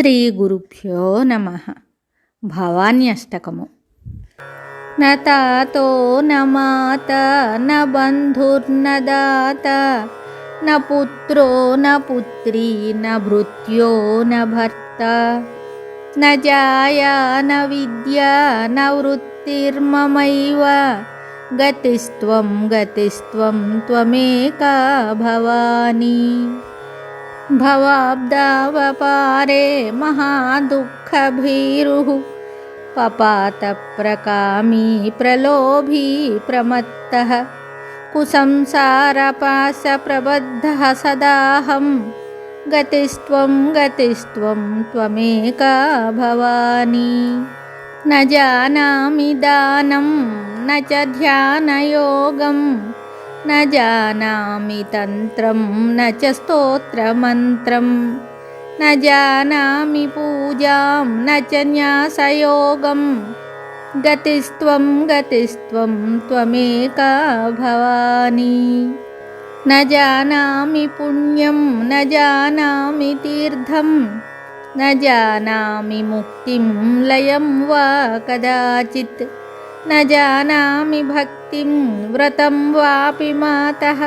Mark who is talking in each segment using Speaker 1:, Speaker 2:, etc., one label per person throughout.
Speaker 1: శ్రీ గురుభ్యో నమః. భవాన్యష్టకము. న తాతో న మాత న బంధుర్న దాత న పుత్రో న పుత్రీ న భృత్యో న భర్త న జాయా న విద్యా న వృత్తిర్మమైవ గతిస్త్వం గతిస్త్వం త్వమేకా భవాని. భవాబ్దావపారే మహాదుఃఖభీరుః పపాతప్రకామీ ప్రలోభీ ప్రమత్తః కుసంసారపాశప్రబద్ధః సదాహం గతిస్త్వం గతిస్త్వం త్వమేకా భవాని. న జానామి దానం న చ ధ్యానయోగం న జానామి తంత్రం న చ స్తోత్రమంత్రం న జానామి పూజాం న చ న్యాసయోగం గతిస్త్వం గతిస్త్వం త్వమేకా భవాని. న జానామి పుణ్యం న జానామి తీర్థం న జానామి ముక్తిం లయం వా కదాచిత్ న జానామి భక్తిం వ్రతం వాపి మాతః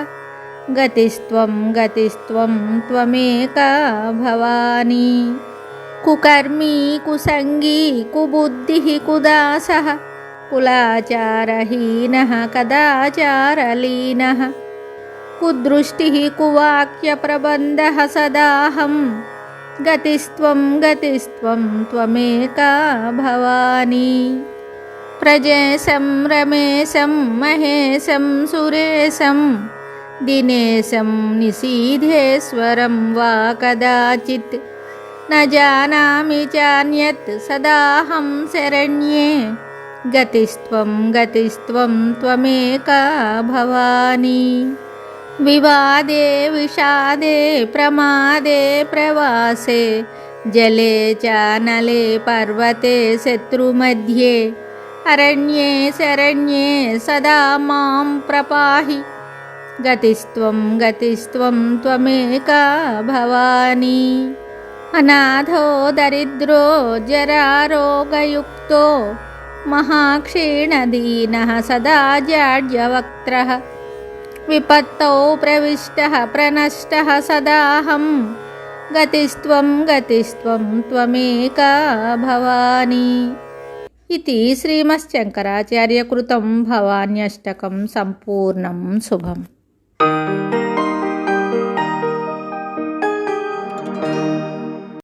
Speaker 1: గతిస్త్వం గతిస్త్వం త్వమేకా భవాని. కుకర్మీ కుసంగీ కుబుద్ధిః కుదాసః కులాచారహీనః కదాచారలీనః కుదృష్టిః కువాక్యప్రబంధః సదాహం గతిస్త్వం గతిస్త్వం త్వమేకా భవాని. ప్రజేశం రమేశం మహేశం సురేశం దినేశం నిశీధేశ్వరం వా కదాచిత్ న జానామి చాన్యత్ సదాహం శరణ్యే గతిస్త్వం గతిస్త్వం త్వమేకా భవాని. వివాదే విషాదే ప్రమాదే ప్రవాసే జలే చానలే పర్వతే శత్రుమధ్యే అరణ్యే శరణ్యే సదా మాం ప్రపాహి గతిస్త్వం గతిస్త్వం త్వమేకా భవాని. అనాథో దరిద్రో జరారోగయుక్తో మహాక్షీణదీనః సదా జాడ్యవక్త్రః విపత్తౌ ప్రవిష్టః ప్రనష్టః సదాహం గతిస్త్వం గతిస్త్వం త్వమేకా భవాని. इति श्रीमच्छङ्कराचार्यकृतं भवान्यष्टकं सम्पूर्णं शुभम्.